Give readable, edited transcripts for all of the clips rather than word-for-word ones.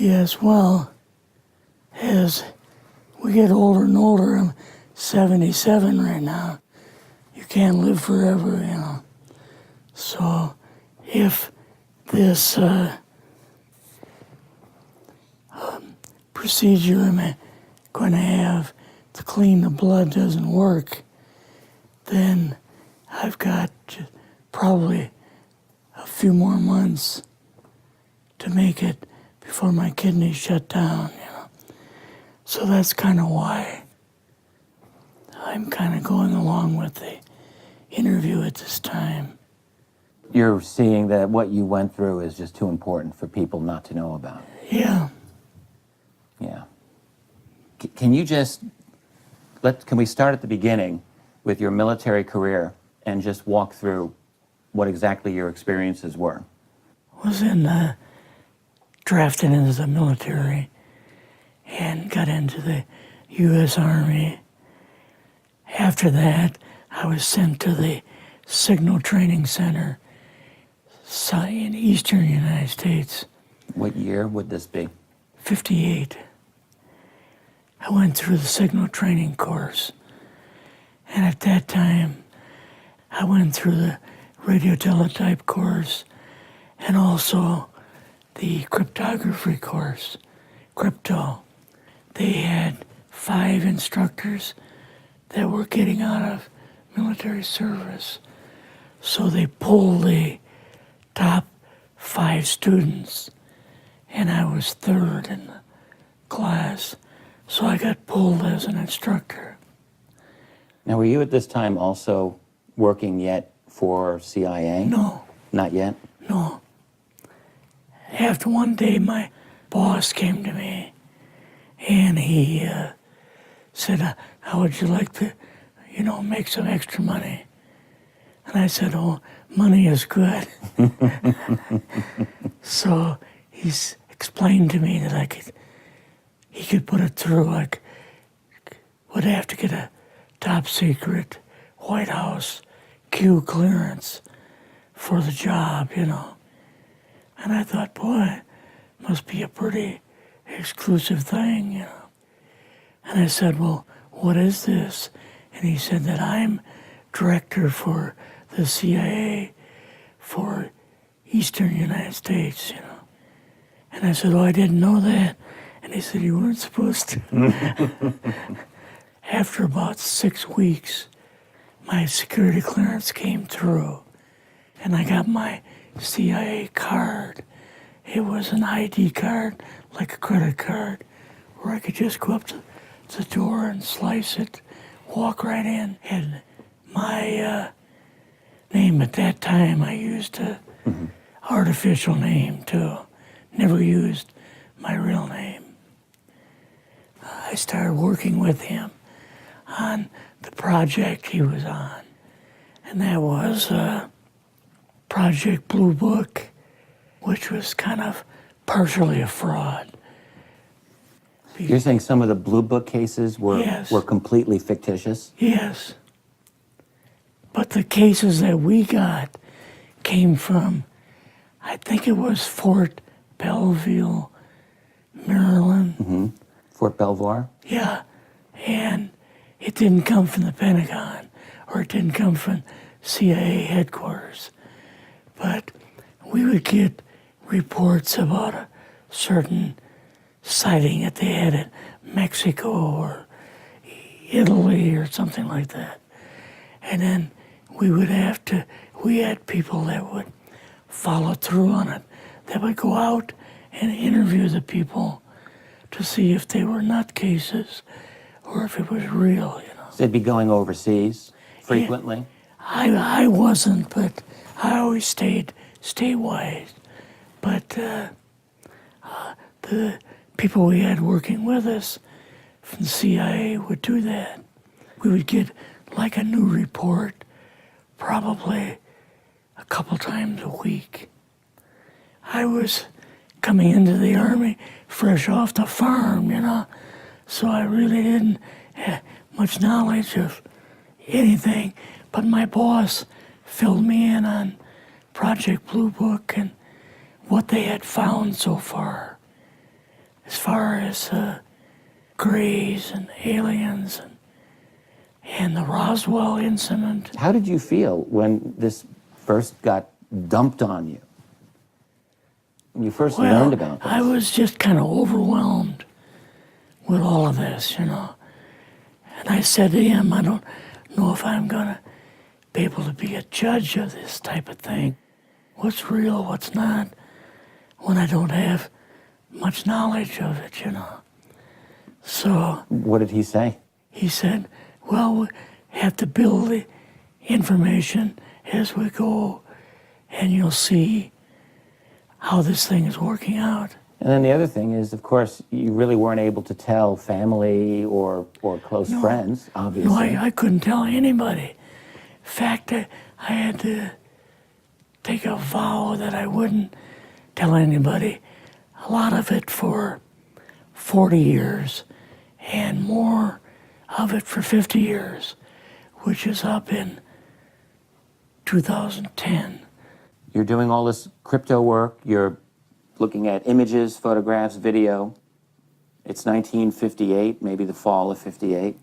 Yes, well, as we get older and older, I'm 77 right now. You can't live forever, you know. So if this procedure I'm going to have to clean the blood doesn't work, then I've got probably a few more months to make it before my kidneys shut down, you know. So that's kind of why I'm kind of going along with the interview at this time. You're seeing that what you went through is just too important for people not to know about. Yeah. Yeah. Can you just, can we start at the beginning with your military career and just walk through what exactly your experiences were? Was drafted into the military and got into the U.S. Army. After that, I was sent to the Signal Training Center in eastern United States. What year would this be? 58. I went through the signal training course. And at that time, I went through the radio teletype course and also the cryptography course, crypto. They had 5 instructors that were getting out of military service. So they pulled the top 5 students, and I was 3rd in the class. So I got pulled as an instructor. Now, were you at this time also working yet for CIA? No. Not yet? No. After one day, my boss came to me, and he said, how would you like to, make some extra money? And I said, oh, money is good. So he's explained to me that he could put it through, would have to get a top secret White House Q clearance for the job, And I thought, boy, must be a pretty exclusive thing, And I said, well, what is this? And he said that I'm director for the CIA for Eastern United States, And I said, oh, I didn't know that. And he said, you weren't supposed to. After about 6 weeks, my security clearance came through, and I got my CIA card. It was an ID card, like a credit card, where I could just go up to the door and slice it, walk right in. And my name at that time, I used an artificial name too. Never used my real name. I started working with him on the project he was on. And that was Project Blue Book, which was kind of partially a fraud. You're saying some of the Blue Book cases were, Yes. were completely fictitious? Yes. But the cases that we got came from, I think it was Fort Belvoir, Maryland. Fort Belvoir? Yeah. And it didn't come from the Pentagon, or it didn't come from CIA headquarters. But we would get reports about a certain sighting that they had in Mexico or Italy or something like that. And then we had people that would follow through on it, that would go out and interview the people to see if they were nutcases or if it was real, So they'd be going overseas frequently? Yeah, I wasn't, but I always stayed statewide. But the people we had working with us from the CIA would do that. We would get like a new report probably a couple times a week. I was coming into the Army fresh off the farm, so I really didn't have much knowledge of anything, but my boss filled me in on Project Blue Book and what they had found so far. as far as grays and aliens and the Roswell incident. How did you feel when this first got dumped on you? When you first learned about this? I was just kind of overwhelmed with all of this, you know. And I said to him, I don't know if I'm going to be able to be a judge of this type of thing. What's real, what's not, when I don't have much knowledge of it, you know. So... What did he say? He said, well, we have to build the information as we go, and you'll see how this thing is working out. And then the other thing is, of course, you really weren't able to tell family or close friends, obviously. No, I couldn't tell anybody. In fact, I had to take a vow that I wouldn't tell anybody. A lot of it for 40 years, and more of it for 50 years, which is up in 2010. You're doing all this crypto work, you're looking at images, photographs, video. It's 1958, maybe the fall of 58.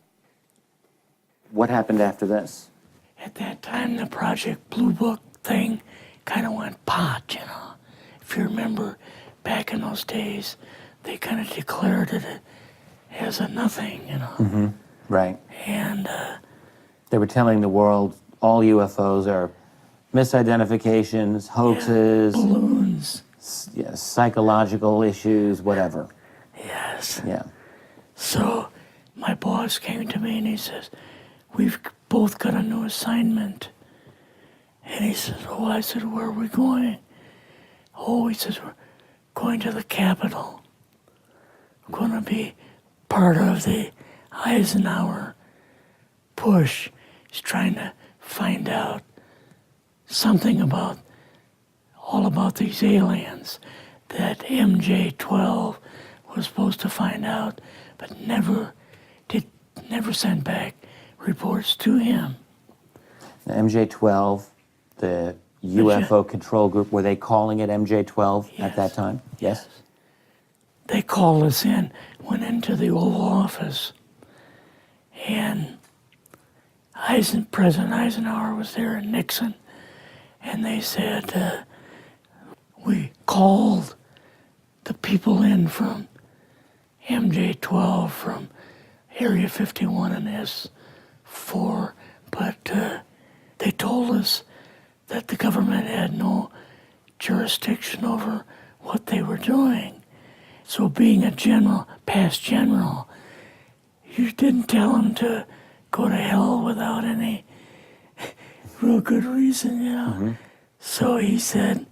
What happened after this? At that time, the Project Blue Book thing kind of went pot, you know. If you remember, back in those days, they kind of declared it as a nothing, you know. Mm-hmm. Right. And they were telling the world all UFOs are misidentifications, hoaxes, balloons. Psychological issues, whatever. Yes. Yeah. So my boss came to me and he says, we've both got a new assignment. And he says, oh, I said, where are we going? Oh, he says, we're going to the Capitol. We're going to be part of the Eisenhower push. He's trying to find out something about all about these aliens that MJ-12 was supposed to find out, but never sent back reports to him. The MJ-12, the UFO control group, were they calling it MJ-12 at that time? Yes. They called us in, went into the Oval Office, and President Eisenhower was there and Nixon, and they said, we called the people in from MJ-12 from Area 51 and S4, but they told us that the government had no jurisdiction over what they were doing. So being a general, past general, you didn't tell them to go to hell without any real good reason, you know. Mm-hmm. So he said,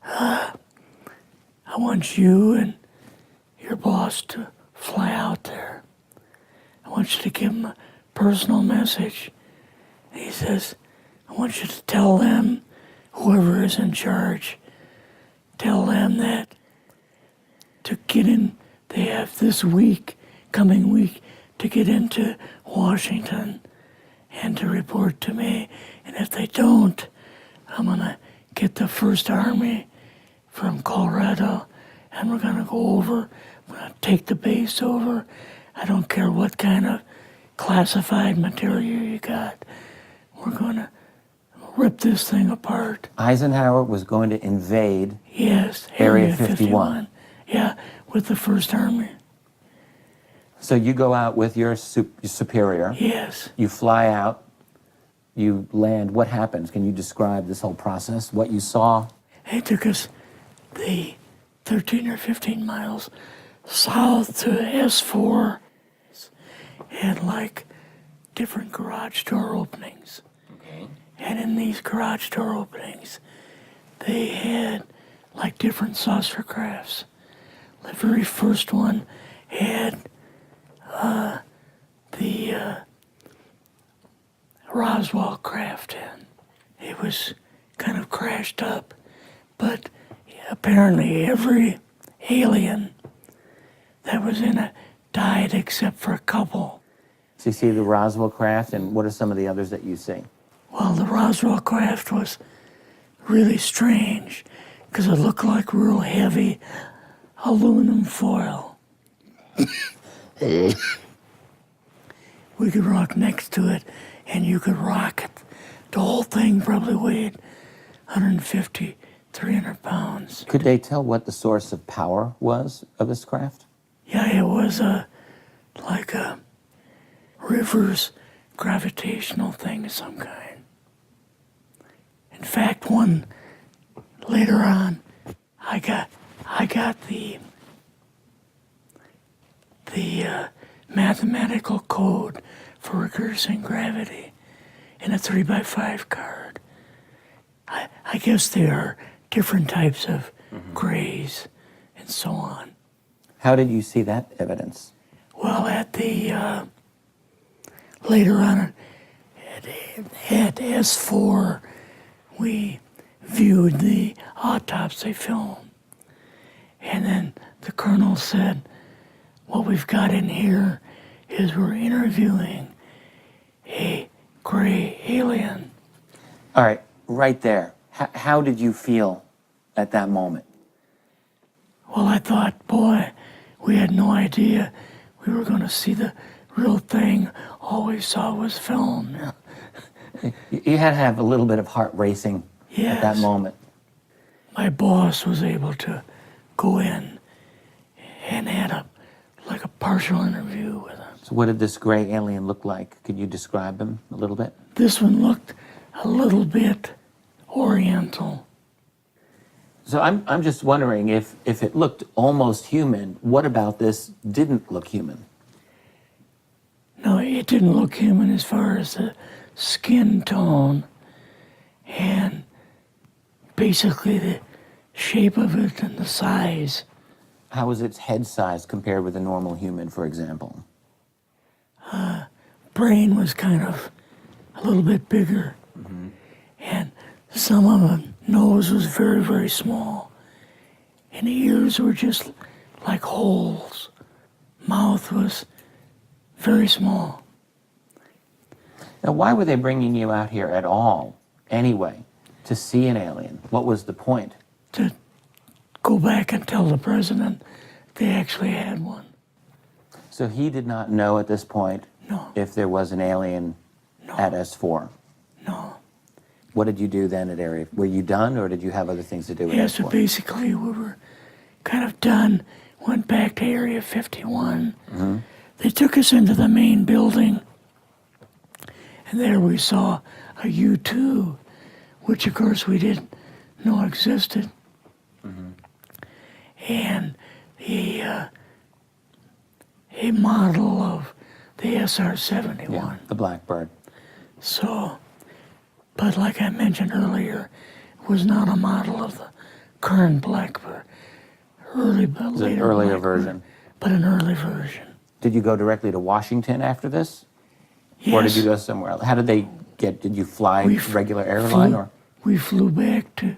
I want you and your boss to fly out there. I want you to give them a personal message. And he says, I want you to tell them, whoever is in charge, tell them that to get in, they have this week, coming week, to get into Washington and to report to me. And if they don't, I'm going to get the First Army from Colorado, and we're going to go over, we're going to take the base over. I don't care what kind of classified material you got. We're going to rip this thing apart. Eisenhower was going to invade Area 51. Yeah, with the First Army. So you go out with your superior. Yes. You fly out. You land. What happens? Can you describe this whole process, what you saw? They took us the 13 or 15 miles south to S4 and like different garage door openings. Okay. And in these garage door openings, they had like different saucer crafts. The very first one had the Roswell craft in. It was kind of crashed up, but apparently every alien that was in it died except for a couple. So you see the Roswell craft, and what are some of the others that you see? Well, the Roswell craft was really strange because it looked like real heavy aluminum foil. We could rock next to it, and you could rock it. The whole thing probably weighed 150, 300 pounds. Could they tell what the source of power was of this craft? Yeah, it was like a reverse gravitational thing of some kind. In fact, one later on, I got the mathematical code for reversing gravity in a 3x5 card. I guess there are different types of grays and so on. How did you see that evidence? Well, at the later on at S4, we viewed the autopsy film, and then the colonel said, "What we've got in here is we're interviewing a gray alien." All right, right there. How did you feel at that moment? Well, I thought, boy, we had no idea we were going to see the real thing. All we saw was film. You had to have a little bit of heart racing at that Yes. moment. My boss was able to go in and had like a partial interview with him. So what did this gray alien look like? Could you describe him a little bit? This one looked a little bit oriental. So I'm just wondering if it looked almost human, what about this didn't look human? No, it didn't look human as far as the skin tone and basically the shape of it and the size. How was its head size compared with a normal human, for example? Brain was kind of a little bit bigger. And some of the nose was very, very small. And the ears were just like holes. Mouth was very small. Now, why were they bringing you out here at all, anyway, to see an alien? What was the point? To go back and tell the president they actually had one. So he did not know at this point No, if there was an alien at S4. no. What did you do then at Area? Were you done, or did you have other things to do at Yeah, so S4? basically we were kind of done, went back to Area 51. They took us into the main building, and there we saw a U-2, which of course we didn't know existed. And a model of the SR-71. Yeah, the Blackbird. So, but like I mentioned earlier, it was not a model of the current Blackbird, It's an earlier version. but an early version. Did you go directly to Washington after this? Yes. Or did you go somewhere else? How did they get, did you fly regular airline or? We flew back to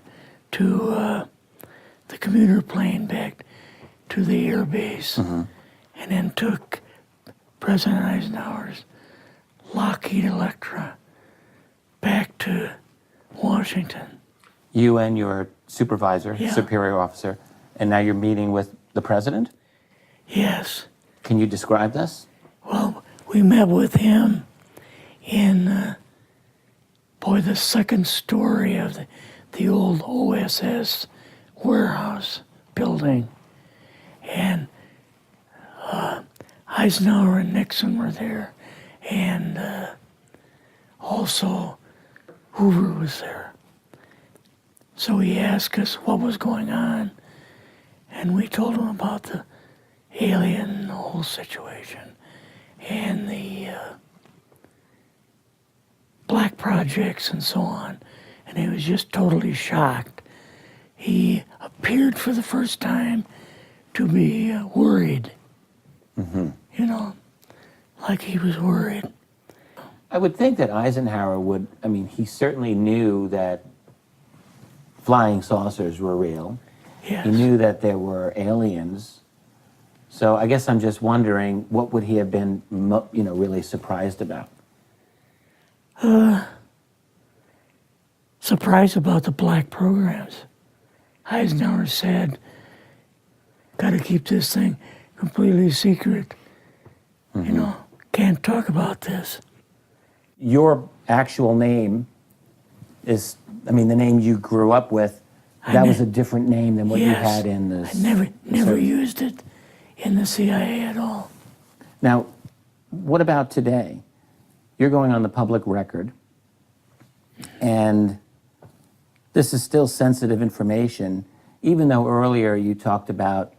the commuter plane back to the air base, and then took President Eisenhower's Lockheed Electra back to Washington. You and your supervisor, Yeah. superior officer, and now you're meeting with the president? Yes. Can you describe this? Well, we met with him in, the second story of the old OSS warehouse building. And Eisenhower and Nixon were there, and also Hoover was there. So he asked us what was going on, and we told him about the alien and the whole situation, and the black projects and so on. And he was just totally shocked. He appeared for the first time to be worried. You know, like he was worried. I would think that Eisenhower would, I mean, he certainly knew that flying saucers were real. Yes. He knew that there were aliens. So I guess I'm just wondering, what would he have been, really surprised about? Surprised about the black programs. Eisenhower said, got to keep this thing completely secret. You know, can't talk about this. Your actual name is, I mean, the name you grew up with, that was a different name than what you Yes, had in the... I never used it in the CIA at all. Now, what about today? You're going on the public record, and this is still sensitive information, even though earlier you talked about,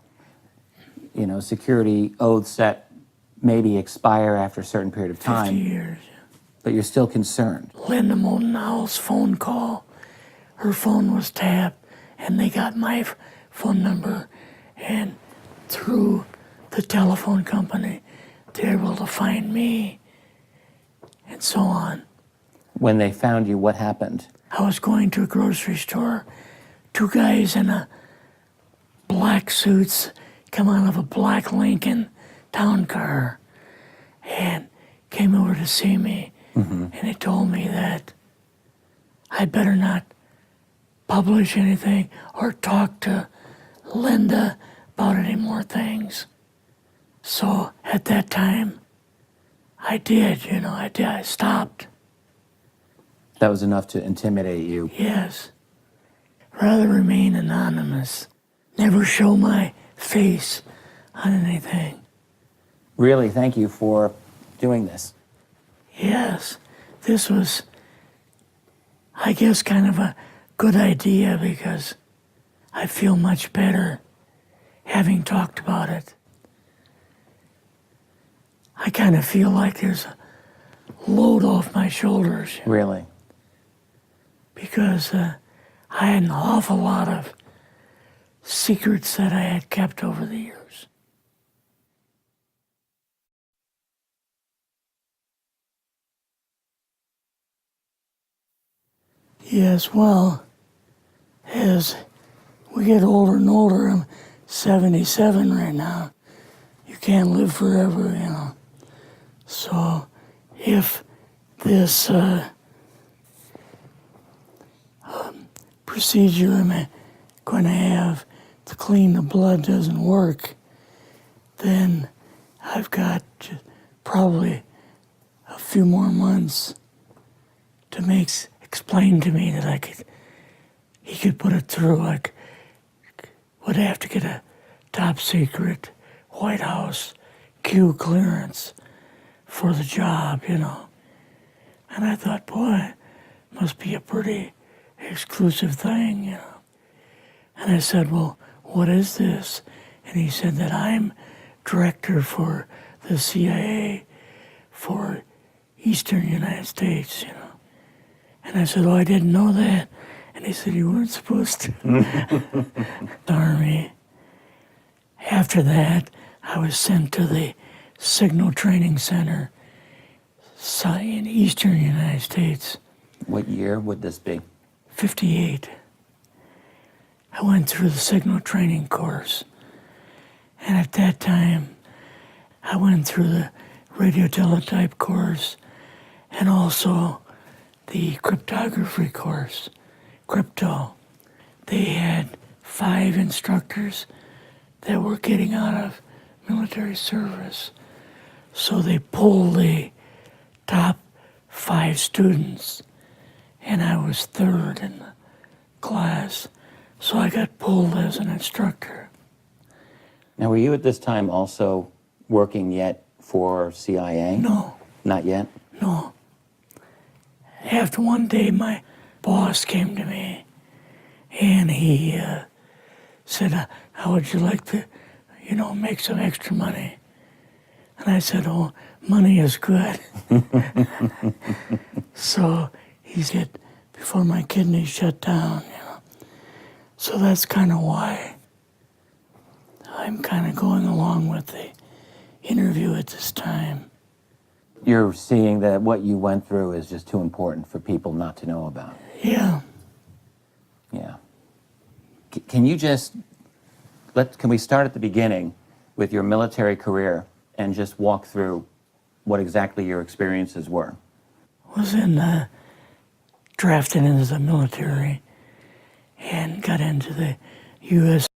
you know, security oaths that maybe expire after a certain period of time. 50 years. But you're still concerned. Linda Moldenhauer's phone call, her phone was tapped, and they got my phone number, and through the telephone company, they're able to find me, and so on. When they found you, what happened? I was going to a grocery store. Two guys in a black suits come out of a black Lincoln town car and came over to see me. And they told me that I better not publish anything or talk to Linda about any more things. So at that time, I did, you know, I stopped. That was enough to intimidate you. Yes. Rather remain anonymous. Never show my face on anything. Really, thank you for doing this. Yes, this was, I guess, kind of a good idea because I feel much better having talked about it. I kind of feel like there's a load off my shoulders. Really? Because I had an awful lot of secrets that I had kept over the years. Yes, well, as we get older and older, I'm 77 right now. You can't live forever, you know. So if this procedure I'm going to have to clean the blood doesn't work, then I've got probably a few more months to explain to me that he could put it through. I would have to get a top secret White House Q clearance for the job, you know. And I thought, boy, must be a pretty exclusive thing, you know. And I said, well, what is this? And he said that I'm director for the CIA for Eastern United States, you know. And I said, oh, I didn't know that. And he said, you weren't supposed to. Army. After that, I was sent to the Signal Training Center in Eastern United States. What year would this be? 58. I went through the Signal Training course. And at that time, I went through the radio teletype course and also the cryptography course, crypto. They had 5 instructors that were getting out of military service. So they pulled the top 5 students, and I was 3rd in the class. So I got pulled as an instructor. Now, were you at this time also working yet for CIA? No. Not yet? No. After one day, my boss came to me, and he said, how would you like to, you know, make some extra money? And I said, oh, money is good. So he said, before my kidneys shut down, you know. So that's kind of why I'm kind of going along with the interview at this time. You're seeing that what you went through is just too important for people not to know about. Yeah. Yeah. Can you just, can we start at the beginning with your military career and just walk through what exactly your experiences were? Was drafted into the military and got into the U.S.